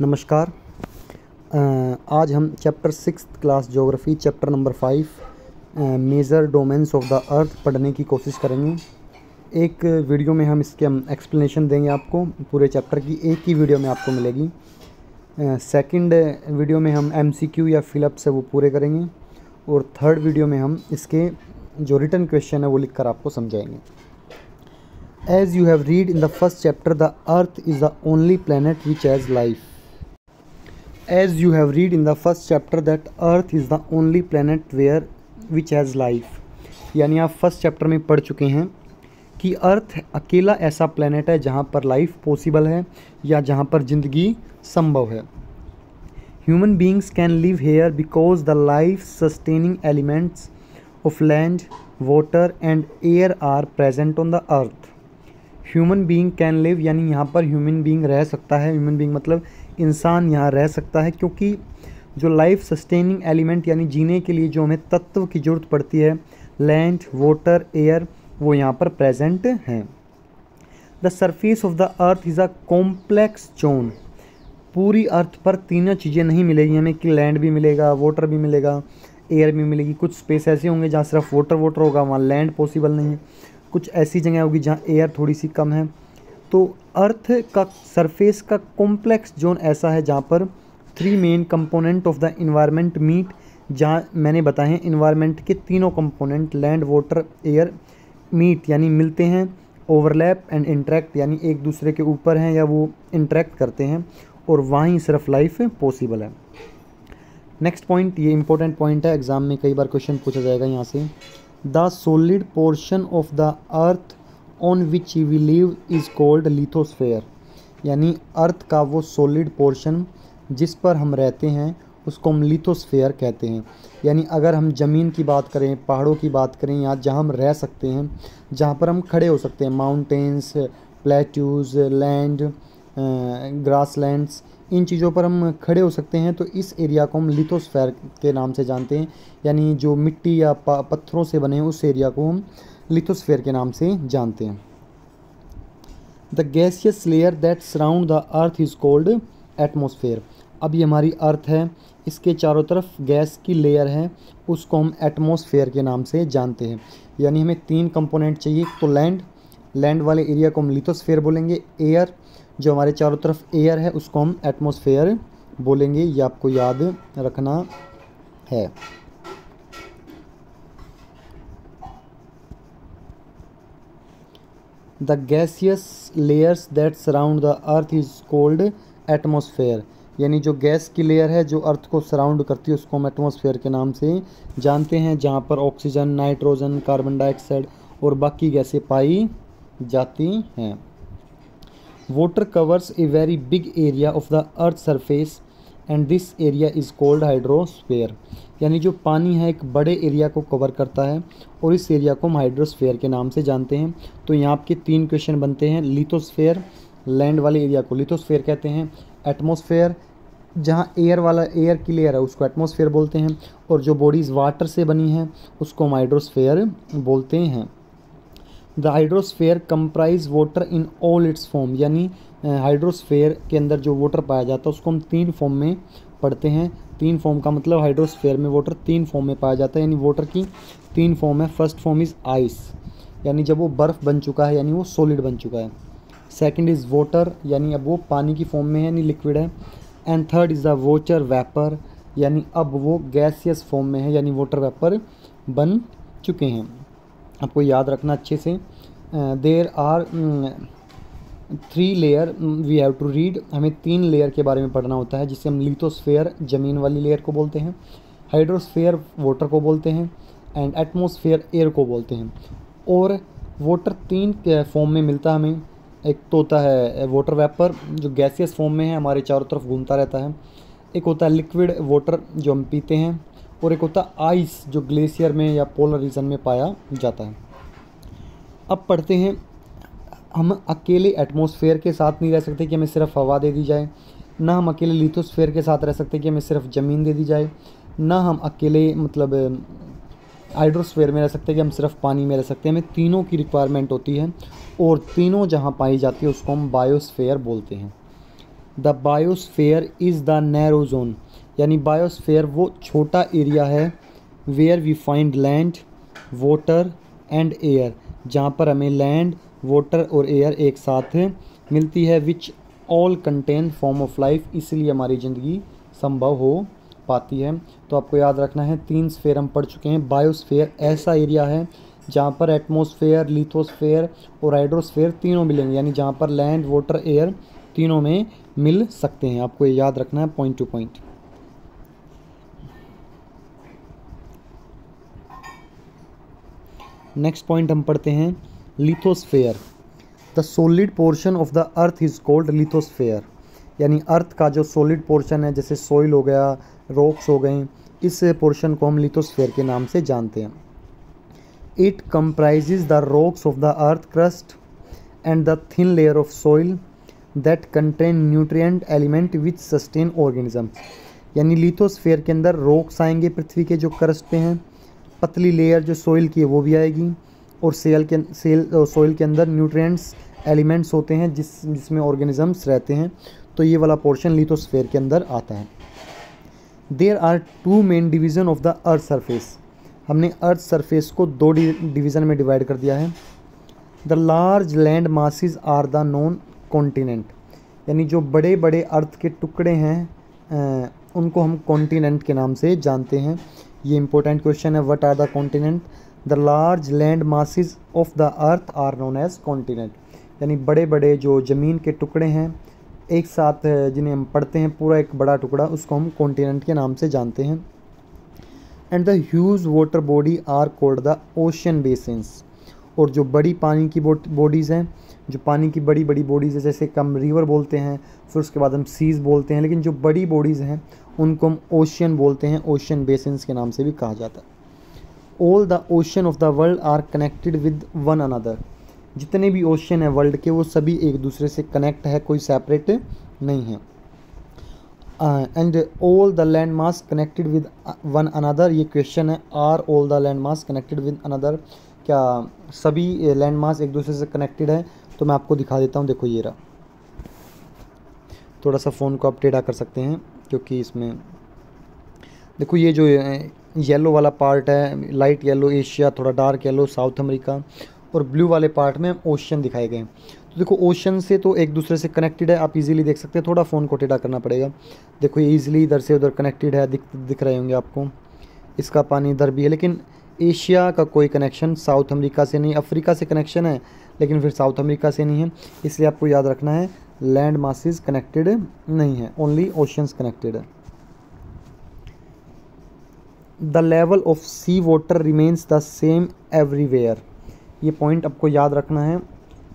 नमस्कार। आज हम chapter 6th class geography chapter number 5 major domains of the earth पढ़ने की कोशिश करेंगे। एक वीडियो में हम एक्सप्लेनेशन देंगे आपको पूरे चैप्टर की, एक ही वीडियो में आपको मिलेगी। सेकंड वीडियो में हम MCQ या फिलअप्स है वो पूरे करेंगे, और थर्ड वीडियो में हम इसके जो रिटन क्वेश्चन है वो लिख कर आपको समझाएंगे। As you have read in the first chapter, the Earth is the only planet which has life. As you have read in the first chapter that Earth is the only planet which has life. यानी आप first chapter में पढ़ चुके हैं कि अर्थ अकेला ऐसा planet है जहाँ पर लाइफ पॉसिबल है या जहाँ पर ज़िंदगी संभव है। Human beings can live here because the life sustaining elements of land, water and air are present on the earth. Human being can live, यानी यहाँ पर ह्यूमन बीइंग रह सकता है। ह्यूमन बीइंग मतलब इंसान यहाँ रह सकता है, क्योंकि जो लाइफ सस्टेनिंग एलिमेंट यानी जीने के लिए जो हमें तत्व की ज़रूरत पड़ती है, लैंड, वाटर, एयर, वो यहाँ पर प्रेजेंट हैं। The surface of the earth is a complex zone. पूरी अर्थ पर तीनों चीज़ें नहीं मिलेगी हमें कि लैंड भी मिलेगा, वाटर भी मिलेगा, एयर भी मिलेगी। कुछ स्पेस ऐसे होंगे जहाँ सिर्फ वाटर होगा, वहाँ लैंड पॉसिबल नहीं है। कुछ ऐसी जगह होगी जहाँ एयर थोड़ी सी कम है। तो अर्थ का सरफेस का कॉम्प्लेक्स जोन ऐसा है जहाँ पर 3 main component of the environment meet, जहाँ मैंने बताए हैं इन्वायरमेंट के तीनों component land, water, air meet यानी मिलते हैं, ओवरलैप एंड इंटरेक्ट यानी एक दूसरे के ऊपर हैं या वो इंटरेक्ट करते हैं, और वहीं सिर्फ लाइफ पॉसिबल है। नेक्स्ट पॉइंट, ये इंपॉर्टेंट पॉइंट है, एग्जाम में कई बार क्वेश्चन पूछा जाएगा यहाँ से। The solid portion of the earth on which we live is called lithosphere। यानी अर्थ का वो सॉलिड पोर्शन जिस पर हम रहते हैं उसको हम लिथोस्फेयर कहते हैं। यानी अगर हम ज़मीन की बात करें, पहाड़ों की बात करें, या जहाँ हम रह सकते हैं, जहाँ पर हम खड़े हो सकते हैं, माउंटेन्स, प्लेट्यूज़, लैंड, ग्रासलैंड्स, इन चीज़ों पर हम खड़े हो सकते हैं, तो इस एरिया को हम लिथोस्फेयर के नाम से जानते हैं। यानी जो मिट्टी या पत्थरों से बने हैं उस एरिया को हम लिथोस्फेयर के नाम से जानते हैं। The gaseous layer that surround the earth is called atmosphere. अब ये हमारी अर्थ है, इसके चारों तरफ गैस की लेयर है, उसको हम एटमॉस्फेयर के नाम से जानते हैं। यानी हमें 3 कंपोनेंट चाहिए, तो लैंड वाले एरिया को हम लिथोस्फेयर बोलेंगे, एयर जो हमारे चारों तरफ एयर है उसको हम एटमॉस्फेयर बोलेंगे। ये आपको याद रखना है। The gaseous layers that surround the earth is cold atmosphere. यानी जो गैस की लेयर है जो अर्थ को सराउंड करती है उसको हम एटमॉस्फेयर के नाम से जानते हैं, जहाँ पर ऑक्सीजन, नाइट्रोजन, कार्बन डाइऑक्साइड और बाकी गैसें पाई जाती हैं। Water covers a very big area of the earth's surface and this area is called hydrosphere। यानी जो पानी है एक बड़े एरिया को कवर करता है और इस एरिया को हम हाइड्रोस्फेयर के नाम से जानते हैं। तो यहाँ आपके 3 क्वेश्चन बनते हैं। लिथोस्फेयर, लैंड वाले एरिया को लिथोस्फेयर कहते हैं। एटमॉस्फेयर, जहाँ एयर की लेयर है उसको एटमॉस्फेयर बोलते हैं, और जो बॉडीज़ वाटर से बनी हैं उसको हम हाइड्रोस्फेयर बोलते हैं। The hydrosphere comprise water in all it's form. यानी हाइड्रोस्फेयर के अंदर जो वाटर पाया जाता है उसको हम 3 फॉर्म में पढ़ते हैं। 3 फॉर्म का मतलब हाइड्रोस्फेयर में वाटर 3 फॉर्म में पाया जाता है, यानी वाटर की 3 फॉर्म है। फर्स्ट फॉर्म इज़ आइस, यानी जब वो बर्फ़ बन चुका है यानी वो सॉलिड बन चुका है। सेकंड इज़ वाटर, यानी अब वो पानी की फॉर्म में है यानी लिक्विड है। And third is the water vapour, यानी अब वो गैसियस फॉर्म में है यानी वाटर वेपर बन चुके हैं। आपको याद रखना अच्छे से। There are 3 layer we have to read. हमें 3 लेयर के बारे में पढ़ना होता है, जिसे हम लिथोस्फेयर ज़मीन वाली लेयर को बोलते हैं, हाइड्रोस्फेयर वाटर को बोलते हैं, एंड एटमॉस्फेयर एयर को बोलते हैं। और वाटर 3 फॉर्म में मिलता है हमें। एक तो होता है वाटर वेपर जो गैसियस फॉर्म में है, हमारे चारों तरफ घूमता रहता है। एक होता है लिक्विड वाटर जो हम पीते हैं, और एक होता है आइस जो ग्लेशियर में या पोलर रीजन में पाया जाता है। अब पढ़ते हैं, हम अकेले एटमॉस्फेयर के साथ नहीं रह सकते कि हमें सिर्फ हवा दे दी जाए, ना हम अकेले लिथोस्फेयर के साथ रह सकते कि हमें सिर्फ ज़मीन दे दी जाए, ना हम अकेले मतलब हाइड्रोस्फेयर में रह सकते कि हम सिर्फ पानी में रह सकते हैं। हमें तीनों की रिक्वायरमेंट होती है, और तीनों जहाँ पाई जाती है उसको हम बायोस्फेयर बोलते हैं। The biosphere is the narrow zone, यानी बायोस्फीयर वो छोटा एरिया है where we find land, water and air, जहाँ पर हमें लैंड, वाटर और एयर एक साथ मिलती है, which all contain form of life, इसलिए हमारी ज़िंदगी संभव हो पाती है। तो आपको याद रखना है 3 स्फीयर हम पढ़ चुके हैं। बायोस्फीयर ऐसा एरिया है जहाँ पर एटमॉस्फेयर, लिथोस्फेयर और हाइड्रोस्फेयर तीनों मिलेंगे, यानी जहाँ पर लैंड, वाटर, एयर तीनों में मिल सकते हैं। आपको ये याद रखना है point two point. Next point हम पढ़ते हैं lithosphere. The solid portion of the earth is called lithosphere, यानी अर्थ का जो सॉलिड पोर्शन है, जैसे सॉइल हो गया, रॉक्स हो गए, इस पोर्शन को हम लिथोस्फेयर के नाम से जानते हैं। It comprises the rocks of the earth crust and the thin layer of soil that contain nutrient element which sustain organism, यानी लिथोस्फेयर के अंदर रॉक्स आएंगे पृथ्वी के जो क्रस्ट पे हैं, पतली लेयर जो सॉइल की है वो भी आएगी, और सॉइल के अंदर न्यूट्रिएंट्स एलिमेंट्स होते हैं जिसमें ऑर्गेनिजम्स रहते हैं। तो ये वाला पोर्शन लिथोस्फेयर के अंदर आता है। There are 2 main division of the earth surface, हमने अर्थ सरफेस को 2 डिवीज़न में डिवाइड कर दिया है। The large land masses are the known continent, यानी जो बड़े बड़े अर्थ के टुकड़े हैं उनको हम कॉन्टिनेंट के नाम से जानते हैं। ये इंपॉर्टेंट क्वेश्चन है, what are the continent? The large land masses of the earth are known as continent, यानी बड़े बड़े जो ज़मीन के टुकड़े हैं एक साथ जिन्हें हम पढ़ते हैं, पूरा एक बड़ा टुकड़ा, उसको हम कॉन्टिनेंट के नाम से जानते हैं। And the huge water body are called the ocean basins, और जो बड़ी पानी की बॉडीज़ हैं, जो पानी की बड़ी बड़ी बॉडीज़ है, जैसे हम रिवर बोलते हैं, फिर उसके बाद हम सीज़ बोलते हैं, लेकिन जो बड़ी बॉडीज़ हैं उनको हम ओशियन बोलते हैं, ओशन बेसिन्स के नाम से भी कहा जाता है। All the ocean of the world are connected with one another, जितने भी ओशन है वर्ल्ड के वो सभी एक दूसरे से कनेक्ट है, कोई सेपरेट नहीं है। And all the land mass connected with one another, ये क्वेश्चन है, are all the land mass connected with another, क्या सभी लैंड मास एक दूसरे से कनेक्टेड है? तो मैं आपको दिखा देता हूँ, देखो ये रहा, थोड़ा सा फ़ोन को आप टेढ़ा कर सकते हैं क्योंकि इसमें देखो ये जो येलो वाला पार्ट है, लाइट येलो एशिया, थोड़ा डार्क येलो साउथ अमेरिका, और ब्लू वाले पार्ट में ओशन दिखाए गए हैं। तो देखो ओशन से तो एक दूसरे से कनेक्टेड है, आप इजीली देख सकते हैं, थोड़ा फ़ोन को टेढ़ा करना पड़ेगा। देखो ये इजीली इधर से उधर कनेक्टेड है, दिख रहे होंगे आपको, इसका पानी इधर भी है, लेकिन एशिया का कोई कनेक्शन साउथ अमेरिका से नहीं, अफ्रीका से कनेक्शन है लेकिन फिर साउथ अमेरिका से नहीं है, इसलिए आपको याद रखना है लैंड मासेस कनेक्टेड नहीं है, ओनली ओशंस कनेक्टेड है। The level of sea water remains the same everywhere, ये पॉइंट आपको याद रखना है।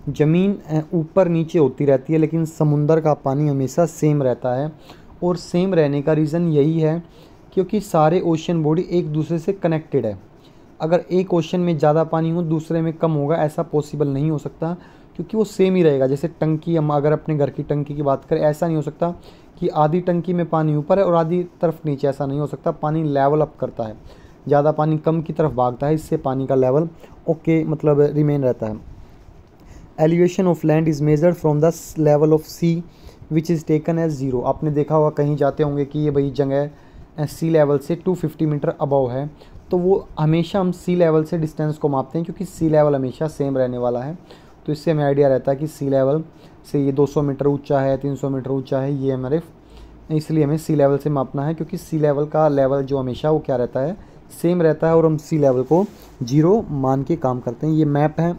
ज़मीन ऊपर नीचे होती रहती है लेकिन समुंदर का पानी हमेशा सेम रहता है, और सेम रहने का रीज़न यही है क्योंकि सारे ओशन बॉडी एक दूसरे से कनेक्टेड है। अगर एक ओशन में ज़्यादा पानी हो दूसरे में कम होगा, ऐसा पॉसिबल नहीं हो सकता, क्योंकि वो सेम ही रहेगा। जैसे टंकी, हम अगर अपने घर की टंकी की बात करें, ऐसा नहीं हो सकता कि आधी टंकी में पानी ऊपर है और आधी तरफ नीचे, ऐसा नहीं हो सकता। पानी लेवल अप करता है, ज़्यादा पानी कम की तरफ भागता है, इससे पानी का लेवल ओके मतलब रिमेन रहता है। Elevation of land is measured from the level of sea which is taken as zero. आपने देखा होगा कहीं जाते होंगे कि ये भाई जगह सी लेवल से 250 मीटर अबव है, तो वो हमेशा हम सी लेवल से डिस्टेंस को मापते हैं क्योंकि सी लेवल हमेशा सेम रहने वाला है। तो इससे हमें आइडिया रहता है कि सी लेवल से ये 200 मीटर ऊंचा है, 300 मीटर ऊंचा है, ये हमारे, इसलिए हमें सी लेवल से मापना है क्योंकि सी लेवल का लेवल जो हमेशा वो क्या रहता है, सेम रहता है, और हम सी लेवल को 0 मान के काम करते हैं। ये मैप है,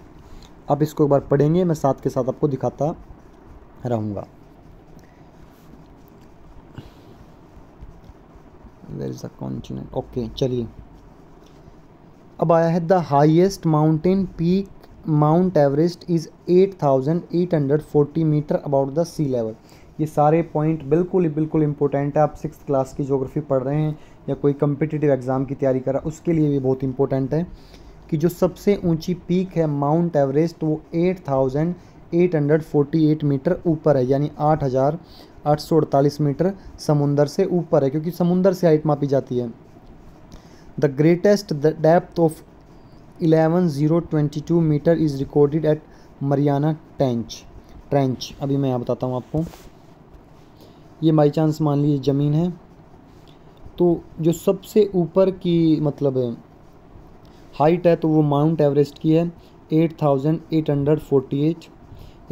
आप इसको एक बार पढ़ेंगे, मैं साथ के साथ आपको दिखाता रहूँगा। Where is the continent, okay चलिए। अब आया है the highest mountain peak Mount Everest is 8,840 metre about the sea level. ये सारे पॉइंट बिल्कुल इंपॉर्टेंट है। आप 6th क्लास की ज्योग्राफी पढ़ रहे हैं या कोई कम्पिटिटिव एग्ज़ाम की तैयारी कर रहा है, उसके लिए भी बहुत इंपॉर्टेंट है कि जो सबसे ऊंची पीक है माउंट एवरेस्ट, वो 8,848 मीटर ऊपर है, यानी 8,848 मीटर समुंदर से ऊपर है, क्योंकि समुंदर से हाइट मापी जाती है। The greatest depth of 11,022 metre is recorded at Mariana Trench. अभी मैं यहाँ बताता हूँ आपको। ये बाई चांस मान लीजिए ज़मीन है, तो जो सबसे ऊपर की मतलब हाइट है तो वो माउंट एवरेस्ट की है 8848।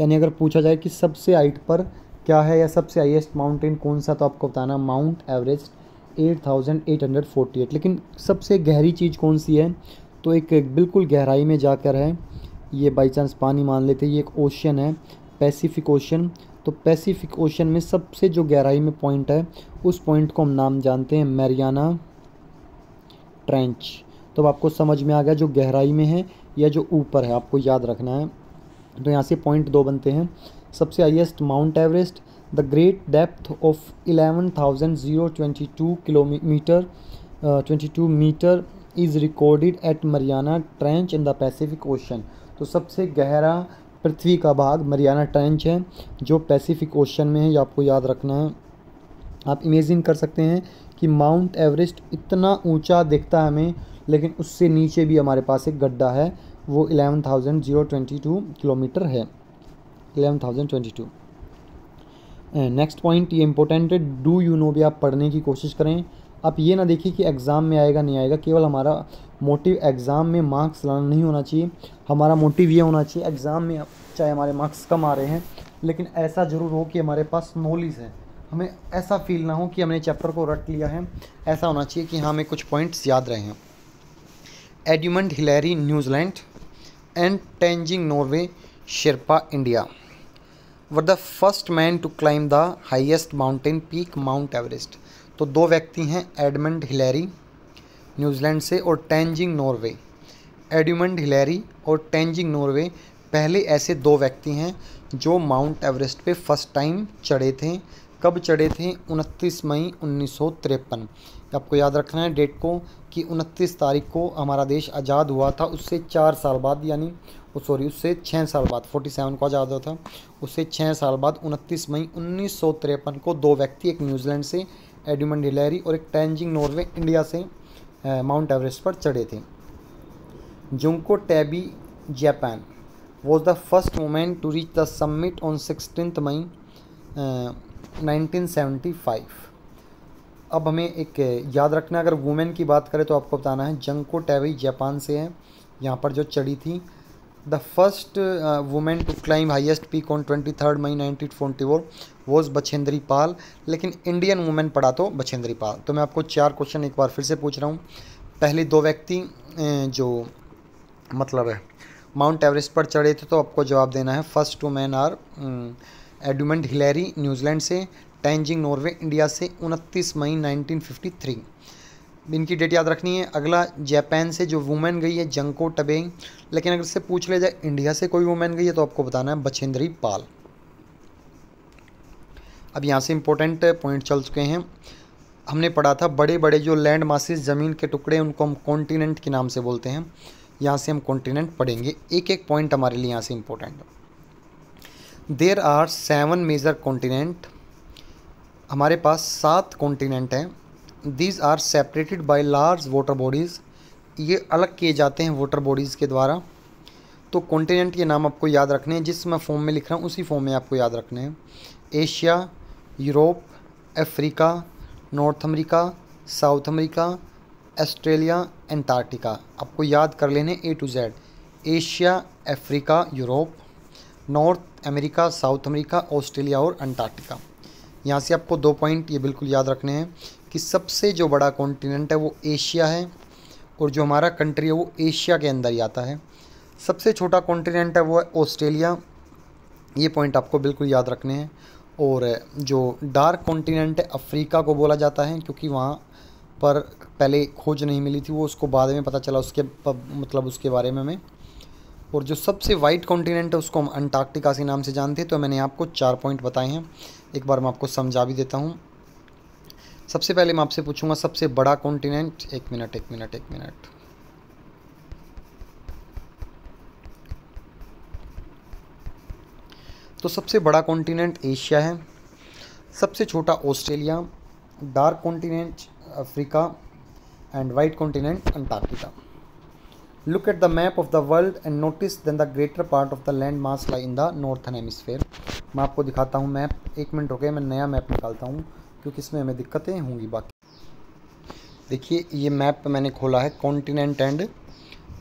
यानी अगर पूछा जाए कि सबसे हाइट पर क्या है या सबसे हाईएस्ट माउंटेन कौन सा, तो आपको बताना माउंट एवरेस्ट 8848। लेकिन सबसे गहरी चीज़ कौन सी है, तो एक बिल्कुल गहराई में जाकर है। ये बाई चांस पानी मान लेते हैं, ये एक ओशन है, पैसिफिक ओशन। तो पैसिफिक ओशन में सबसे जो गहराई में पॉइंट है उस पॉइंट को हम नाम जानते हैं मैरियाना ट्रेंच। तो अब आपको समझ में आ गया जो गहराई में है या जो ऊपर है, आपको याद रखना है। तो यहाँ से पॉइंट 2 बनते हैं। सबसे highest Mount Everest, the great depth of 11,022 kilometre 22 metre is recorded at Mariana Trench in the Pacific Ocean. तो सबसे गहरा पृथ्वी का भाग मरियाना ट्रेंच है जो पैसिफिक ओशन में है, ये आपको याद रखना है। आप इमेजिन कर सकते हैं कि माउंट एवरेस्ट इतना ऊंचा दिखता है हमें, लेकिन उससे नीचे भी हमारे पास एक गड्ढा है, वो 11,022 किलोमीटर है, 11,022। नेक्स्ट पॉइंट ये इंपॉर्टेंट है, डू यू नो भी आप पढ़ने की कोशिश करें। आप ये ना देखिए कि एग्ज़ाम में आएगा नहीं आएगा, केवल हमारा मोटिव एग्ज़ाम में मार्क्स लाना नहीं होना चाहिए। हमारा मोटिव ये होना चाहिए एग्ज़ाम में चाहे हमारे मार्क्स कम आ रहे हैं, लेकिन ऐसा ज़रूर हो कि हमारे पास नॉलेज है, हमें ऐसा फील ना हो कि हमने चैप्टर को रट लिया है। ऐसा होना चाहिए कि हाँ हमें कुछ पॉइंट्स याद रहे हैं। Edmund Hillary New Zealand and Tenzing Norgay Sherpa India were the first man to climb the highest mountain peak Mount Everest. तो 2 व्यक्ति हैं, एडमंड हिलेरी न्यूजीलैंड से और तेंजिंग नॉर्वे। एडमंड हिलेरी और तेंजिंग नॉर्वे पहले ऐसे 2 व्यक्ति हैं जो माउंट एवरेस्ट पे फर्स्ट टाइम चढ़े थे। कब चढ़े थे? 29 मई 1953। आपको याद रखना है डेट को कि 29 तारीख को हमारा देश आज़ाद हुआ था। उससे 4 साल बाद यानी उससे 6 साल बाद 47 को आज़ाद हुआ था। उससे 6 साल बाद 29 मई 1953 को 2 व्यक्ति, एक न्यूजीलैंड से एडमंड हिलेरी और एक तेंजिंग नॉर्वे इंडिया से माउंट एवरेस्ट पर चढ़े थे। Junko tabby Japan was the first woman to reach the summit on 16 मई 1975। अब हमें एक याद रखना, अगर वुमेन की बात करें तो आपको बताना है जंको टैबी जापान से है, यहाँ पर जो चढ़ी थी। The first women to climb highest peak on 23 May 1944 was Bachendri Pal. लेकिन इंडियन वुमेन पढ़ा तो बछेंद्री पाल। तो मैं आपको 4 क्वेश्चन एक बार फिर से पूछ रहा हूँ। पहले 2 व्यक्ति जो मतलब है माउंट एवरेस्ट पर चढ़े थे, तो आपको जवाब देना है first 2 man are Edmund Hillary New Zealand से, तेंजिंग नॉर्वे इंडिया से 29 मई 1953। इनकी डेट याद रखनी है। अगला जापान से जो वुमेन गई है जंको टबे। लेकिन अगर इससे पूछ ले जाए इंडिया से कोई वुमेन गई है तो आपको बताना है बछेंद्री पाल। अब यहाँ से इंपॉर्टेंट पॉइंट चल चुके हैं। हमने पढ़ा था बड़े बड़े जो लैंड मासेस ज़मीन के टुकड़े उनको हम कॉन्टिनेंट के नाम से बोलते हैं। यहाँ से हम कॉन्टिनेंट पढ़ेंगे, एक एक पॉइंट हमारे लिए यहाँ से इम्पोर्टेंट है। There are 7 major continent. हमारे पास 7 कॉन्टिनेंट हैं। These are separated by large water bodies. ये अलग किए जाते हैं वाटर बॉडीज़ के द्वारा। तो कॉन्टिनेंट के नाम आपको याद रखने हैं, जिस मैं फॉर्म में लिख रहा हूँ उसी फॉर्म में आपको याद रखने हैं। Asia, Europe, Africa, north America, south America, Australia, Antarctica. आपको याद कर लेने A to Z। Asia, Africa, Europe, north America, south America, Australia और अंटार्कटिका। यहाँ से आपको 2 पॉइंट ये बिल्कुल याद रखने हैं कि सबसे जो बड़ा कॉन्टिनेंट है वो एशिया है और जो हमारा कंट्री है वो एशिया के अंदर ही आता है। सबसे छोटा कॉन्टिनेंट है वो है ऑस्ट्रेलिया। ये पॉइंट आपको बिल्कुल याद रखने हैं। और जो डार्क कॉन्टिनेंट है अफ्रीका को बोला जाता है, क्योंकि वहाँ पर पहले खोज नहीं मिली थी, वो उसको बाद में पता चला उसके मतलब उसके बारे में हमें। और जो सबसे वाइट कॉन्टिनेंट है उसको हम अंटार्कटिका के नाम से जानते हैं। तो मैंने आपको 4 पॉइंट बताए हैं, एक बार मैं आपको समझा भी देता हूँ। सबसे पहले मैं आपसे पूछूंगा सबसे बड़ा कॉन्टिनेंट। एक मिनट। तो सबसे बड़ा कॉन्टिनेंट एशिया है, सबसे छोटा Australia, dark continent Africa and white continent Antarctica. Look at the map of the world and notice then the greater part of the land mass lie in the northern hemisphere. मैं आपको दिखाता हूँ map. 1 minute रुके, मैं नया map निकालता हूँ क्योंकि इसमें हमें दिक्कतें होंगी। बाकी देखिए ये मैप मैंने खोला है, कॉन्टिनेंट एंड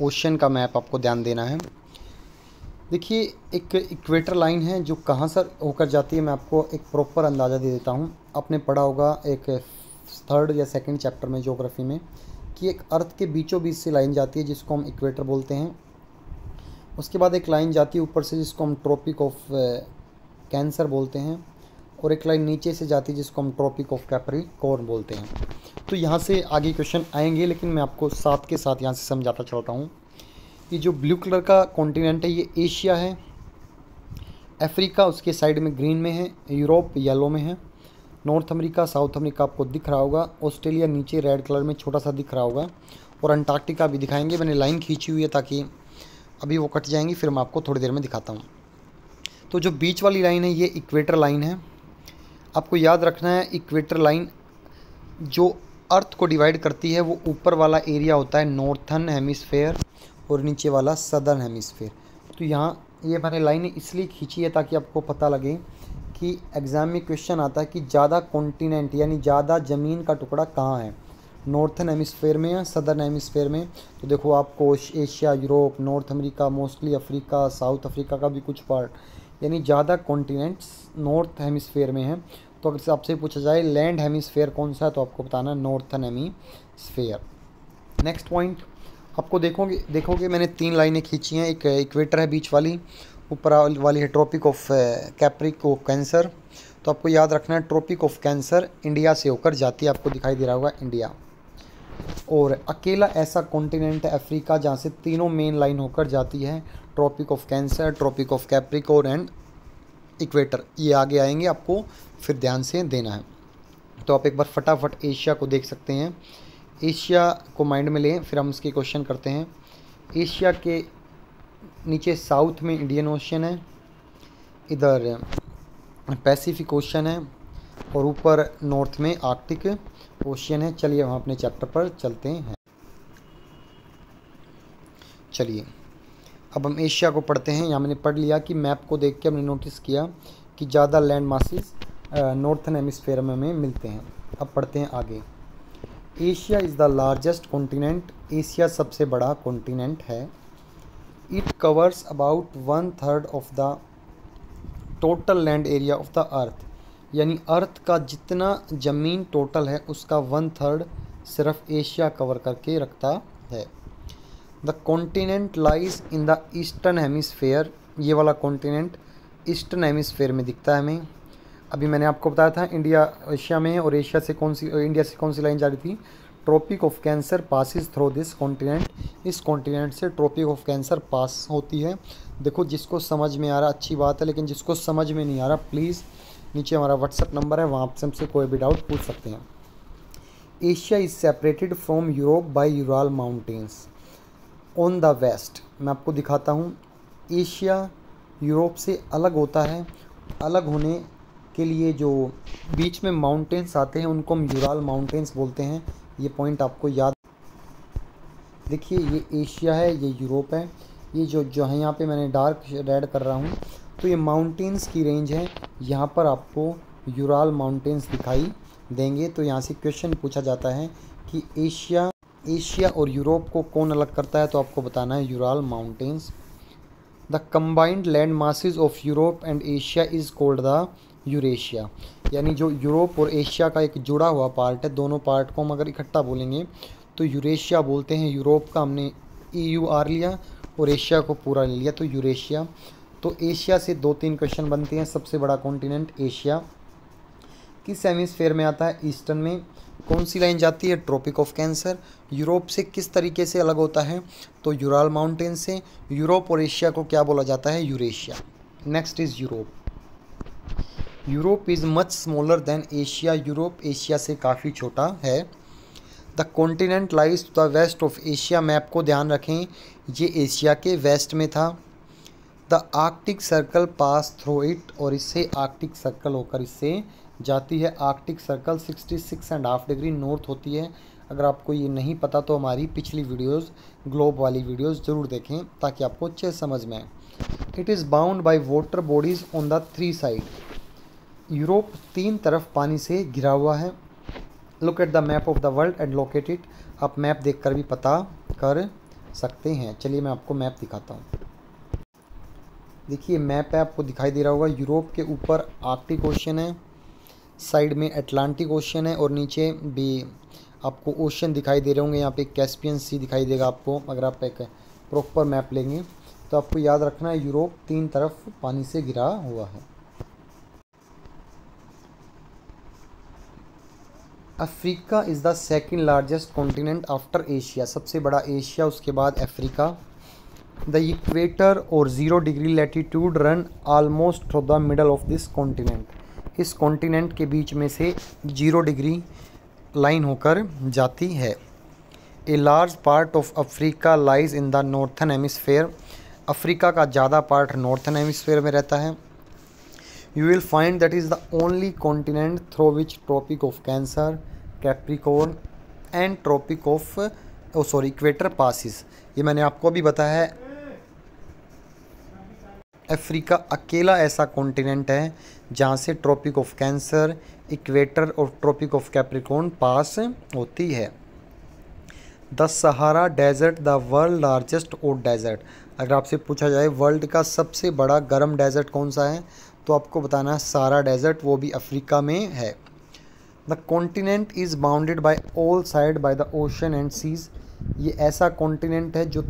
ओशन का मैप आपको ध्यान देना है। देखिए एक इक्वेटर लाइन है जो कहाँ से होकर जाती है, मैं आपको एक प्रॉपर अंदाज़ा दे देता हूँ। आपने पढ़ा होगा एक 3rd या 2nd चैप्टर में ज्योग्राफी में कि एक अर्थ के बीचों बीच से लाइन जाती है जिसको हम इक्वेटर बोलते हैं। उसके बाद एक लाइन जाती है ऊपर से जिसको हम ट्रॉपिक ऑफ कैंसर बोलते हैं, और एक लाइन नीचे से जाती है जिसको हम ट्रॉपिक ऑफ कैप्रिकॉर्न बोलते हैं। तो यहाँ से आगे क्वेश्चन आएंगे, लेकिन मैं आपको साथ के साथ यहाँ से समझाता चलता हूँ। ये जो ब्लू कलर का कॉन्टिनेंट है ये एशिया है, अफ्रीका उसके साइड में ग्रीन में है, यूरोप येलो में है, नॉर्थ अमेरिका साउथ अमेरिका आपको दिख रहा होगा, ऑस्ट्रेलिया नीचे रेड कलर में छोटा सा दिख रहा होगा, और अंटार्कटिका भी दिखाएंगे। मैंने लाइन खींची हुई है ताकि अभी वो कट जाएंगी, फिर मैं आपको थोड़ी देर में दिखाता हूँ। तो जो बीच वाली लाइन है ये इक्वेटर लाइन है। आपको याद रखना है इक्वेटर लाइन जो अर्थ को डिवाइड करती है वो ऊपर वाला एरिया होता है नॉर्थर्न हेमिस्फेयर और नीचे वाला सदर्न हेमिस्फेयर। तो यहाँ ये मैंने लाइन इसलिए खींची है ताकि आपको पता लगे कि एग्ज़ाम में क्वेश्चन आता है कि ज़्यादा कॉन्टिनेंट यानी ज़्यादा ज़मीन का टुकड़ा कहाँ है, नॉर्थर्न हेमिस्फेयर में या सदर्न हेमिस्फेयर में। तो देखो आपको Asia, Europe, north America, mostly Africa, south Africa का भी कुछ पार्ट, यानी ज़्यादा कॉन्टिनेंट्स नॉर्थ हेमिस्फेयर में है। तो अगर आपसे पूछा जाए लैंड हेमिस्फेयर कौन सा है तो आपको बताना नॉर्थर्न हेमिस्फेयर। नेक्स्ट पॉइंट आपको देखोगे मैंने 3 लाइनें खींची हैं। एक इक्वेटर है बीच वाली, ऊपर वाली है ट्रॉपिक ऑफ कैप्रिको कैंसर। तो आपको याद रखना है ट्रॉपिक ऑफ कैंसर इंडिया से होकर जाती है, आपको दिखाई दे रहा होगा इंडिया। और अकेला ऐसा कॉन्टिनेंट है अफ्रीका जहाँ से तीनों मेन लाइन होकर जाती है, Tropic of Cancer, Tropic of Capricorn and equator. ये आगे आएंगे, आपको फिर ध्यान से देना है। तो आप एक बार फटाफट एशिया को देख सकते हैं। एशिया को माइंड में लें, फिर हम इसके क्वेश्चन करते हैं। एशिया के नीचे साउथ में इंडियन ओशन है, इधर पैसिफिक ओशन है, और ऊपर नॉर्थ में आर्कटिक ओशन है। चलिए हम अपने चैप्टर पर चलते हैं। चलिए अब हम एशिया को पढ़ते हैं। यहाँ मैंने पढ़ लिया कि मैप को देख के हमने नोटिस किया कि ज़्यादा लैंड मासेस नॉर्थन हेमिस्फेयर में हमें मिलते हैं। अब पढ़ते हैं आगे। Asia is the largest continent, Asia सबसे बड़ा कॉन्टिनेंट है। It covers about 1/3 of the total land area of the अर्थ, यानी अर्थ का जितना ज़मीन टोटल है उसका 1/3 सिर्फ एशिया कवर करके रखता है। The continent lies in the eastern hemisphere, ये वाला कॉन्टिनेंट ईस्टर्न हेमिस्फेयर में दिखता है हमें। अभी मैंने आपको बताया था इंडिया एशिया में है, और इंडिया से कौन सी लाइन जा रही थी, Tropic of Cancer passes through this continent, इस कॉन्टिनेंट से ट्रॉपिक ऑफ कैंसर पास होती है। देखो जिसको समझ में आ रहा अच्छी बात है, लेकिन जिसको समझ में नहीं आ रहा प्लीज़ नीचे हमारा व्हाट्सएप नंबर है, वहाँ आपसे हमसे कोई भी डाउट पूछ सकते हैं। Asia is separated from Europe by Ural mountains on the west. मैं आपको दिखाता हूँ, एशिया यूरोप से अलग होता है। अलग होने के लिए जो बीच में माउंटेन्स आते हैं उनको हम यूराल माउंटेन्स बोलते हैं। ये पॉइंट आपको याद। देखिए ये एशिया है, ये यूरोप है, ये जो है यहाँ पे मैंने डार्क रेड कर रहा हूँ, तो ये माउंटेन्स की रेंज है। यहाँ पर आपको यूराल माउंटेन्स दिखाई देंगे। तो यहाँ से क्वेश्चन पूछा जाता है कि एशिया और यूरोप को कौन अलग करता है, तो आपको बताना है Ural mountains. The combined land masses of Europe and Asia is called the Eurasia, यानी जो यूरोप और एशिया का एक जुड़ा हुआ पार्ट है, दोनों पार्ट को हम अगर इकट्ठा बोलेंगे तो यूरेशिया बोलते हैं। यूरोप का हमने EUR लिया और एशिया को पूरा ले लिया तो यूरेशिया। तो एशिया से 2-3 क्वेश्चन बनते हैं। सबसे बड़ा कॉन्टिनेंट एशिया किस हेमिस्फेयर में आता है, ईस्टर्न में। कौन सी लाइन जाती है, ट्रॉपिक ऑफ कैंसर। यूरोप से किस तरीके से अलग होता है, तो यूराल माउंटेन से। यूरोप और एशिया को क्या बोला जाता है, Eurasia. Next is Europe. Europe is much smaller than Asia, Europe Asia से काफ़ी छोटा है। The continent lies to the west of Asia, map को ध्यान रखें ये एशिया के वेस्ट में था। The Arctic circle pass through it, और इससे आर्कटिक सर्कल होकर इससे जाती है। आर्कटिक सर्कल 66.5 डिग्री नॉर्थ होती है। अगर आपको ये नहीं पता तो हमारी पिछली वीडियोस, ग्लोब वाली वीडियोस ज़रूर देखें ताकि आपको अच्छे समझ में आए। It is bound by water bodies on the 3 side. Europe 3 तरफ पानी से घिरा हुआ है। Look at the map of the world and locate it. आप मैप देखकर भी पता कर सकते हैं। चलिए मैं आपको मैप दिखाता हूँ। देखिए मैप है, आपको दिखाई दे रहा होगा। यूरोप के ऊपर आर्कटिक ओशन है, साइड में अटलांटिक ओशन है और नीचे भी आपको ओशन दिखाई दे रहे होंगे। यहाँ पे कैस्पियन सी दिखाई देगा आपको। अगर आप एक प्रॉपर मैप लेंगे तो आपको याद रखना है यूरोप 3 तरफ पानी से घिरा हुआ है। Africa is the second largest continent after Asia. सबसे बड़ा एशिया, उसके बाद अफ्रीका। द इक्वेटर और 0 degree latitude run almost through the middle of this continent. इस कॉन्टिनेंट के बीच में से 0 डिग्री लाइन होकर जाती है। A large part of Africa lies in the northern hemisphere. Africa का ज़्यादा पार्ट नॉर्थन हेमिस्फेयर में रहता है। You will find that is the only continent through which Tropic of Cancer, Capricorn and Tropic of Equator passes। ये मैंने आपको अभी बताया है। अफ्रीका अकेला ऐसा कॉन्टिनेंट है जहाँ से ट्रॉपिक ऑफ कैंसर, इक्वेटर और ट्रॉपिक ऑफ कैप्रिकॉर्न पास होती है। The Sahara desert the world largest hot desert. अगर आपसे पूछा जाए वर्ल्ड का सबसे बड़ा गर्म डेजर्ट कौन सा है तो आपको बताना है सहारा डेजर्ट, वो भी अफ्रीका में है। The continent is bounded by all side by the ocean and seas. ये ऐसा कॉन्टिनेंट है जो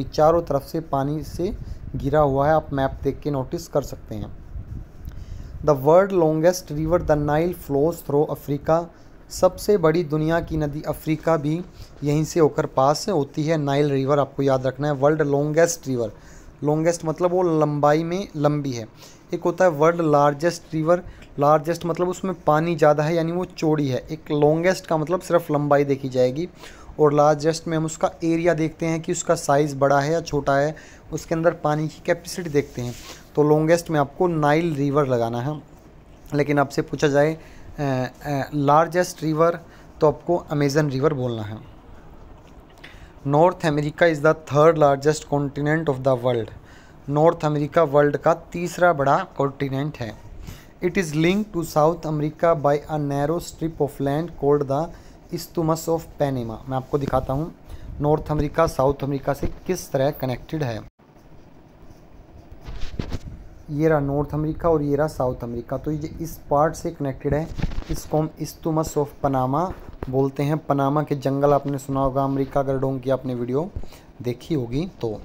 चारों तरफ से पानी से घिरा हुआ है। आप मैप देख के नोटिस कर सकते हैं। The world longest river the Nile flows through Africa. सबसे बड़ी दुनिया की नदी अफ्रीका भी यहीं से होकर पास होती है। नाइल रिवर आपको याद रखना है। वर्ल्ड लॉन्गेस्ट रिवर, लॉन्गेस्ट मतलब वो लंबाई में लंबी है। एक होता है वर्ल्ड लार्जेस्ट रिवर, लार्जेस्ट मतलब उसमें पानी ज़्यादा है यानी वो चौड़ी है। एक लॉन्गेस्ट का मतलब सिर्फ लंबाई देखी जाएगी और लार्जेस्ट में हम उसका एरिया देखते हैं कि उसका साइज़ बड़ा है या छोटा है, उसके अंदर पानी की कैपेसिटी देखते हैं। तो लॉन्गेस्ट में आपको नाइल रिवर लगाना है। लेकिन आपसे पूछा जाए लार्जेस्ट रिवर तो आपको अमेजन रिवर बोलना है। North America is the 3rd largest continent of the world. North America world का 3रा बड़ा कॉन्टिनेंट है। It is link to South America by a narrow strip of land called the isthmus of Panama. मैं आपको दिखाता हूँ north America south America से किस तरह कनेक्टेड है। ये रहा नॉर्थ अमेरिका और ये रहा साउथ अमेरिका, तो ये इस पार्ट से कनेक्टेड है। इसको हम इस्थमस ऑफ पनामा बोलते हैं। पनामा के जंगल आपने सुना होगा, अमेरिका गर्डों की आपने वीडियो देखी होगी। तो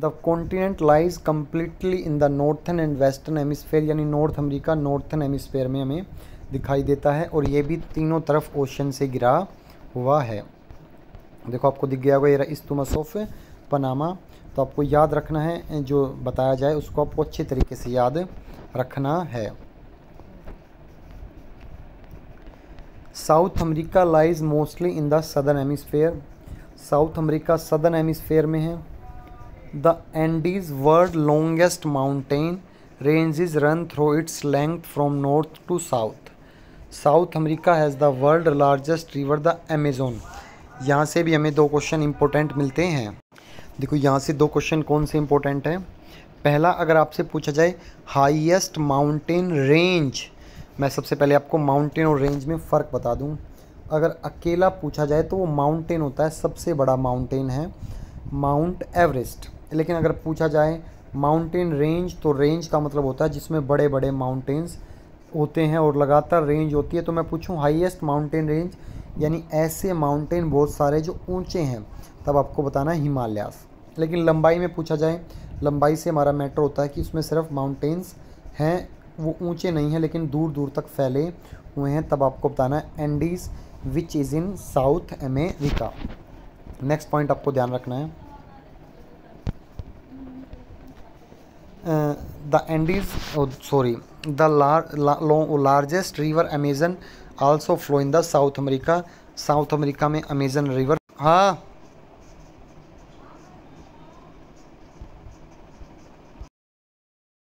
the continent lies completely in the northern and western hemisphere, यानी नॉर्थ अमेरिका नॉर्थन हेमिस्फेयर में हमें दिखाई देता है और ये भी तीनों तरफ ओशन से घिरा हुआ है। देखो आपको दिख गया होगा ये इस्थमस ऑफ पनामा। तो आपको याद रखना है, जो बताया जाए उसको आपको अच्छे तरीके से याद रखना है। South America lies mostly in the southern hemisphere. South America southern hemisphere में है। The Andes world longest mountain ranges run through its length from north to south. South America has the world largest river the Amazon. यहाँ से भी हमें 2 question important मिलते हैं। देखो यहाँ से 2 क्वेश्चन कौन से इंपॉर्टेंट हैं। पहला, अगर आपसे पूछा जाए हाईएस्ट माउंटेन रेंज, मैं सबसे पहले आपको माउंटेन और रेंज में फ़र्क बता दूं। अगर अकेला पूछा जाए तो वो माउंटेन होता है, सबसे बड़ा माउंटेन है माउंट एवरेस्ट। लेकिन अगर पूछा जाए माउंटेन रेंज तो रेंज का मतलब होता है जिसमें बड़े बड़े माउंटेन्स होते हैं और लगातार रेंज होती है। तो मैं पूछूं हाईएस्ट माउंटेन रेंज यानी ऐसे माउंटेन बहुत सारे जो ऊंचे हैं, तब आपको बताना है हिमालयास। लेकिन लंबाई में पूछा जाए, लंबाई से हमारा मैटर होता है कि उसमें सिर्फ माउंटेन्स हैं, वो ऊंचे नहीं हैं लेकिन दूर दूर तक फैले हुए हैं, तब आपको बताना है Andes which is in south America. Next point आपको ध्यान रखना है, the Andes the largest river Amazon also flow in the south America. South America में अमेजन रिवर, हाँ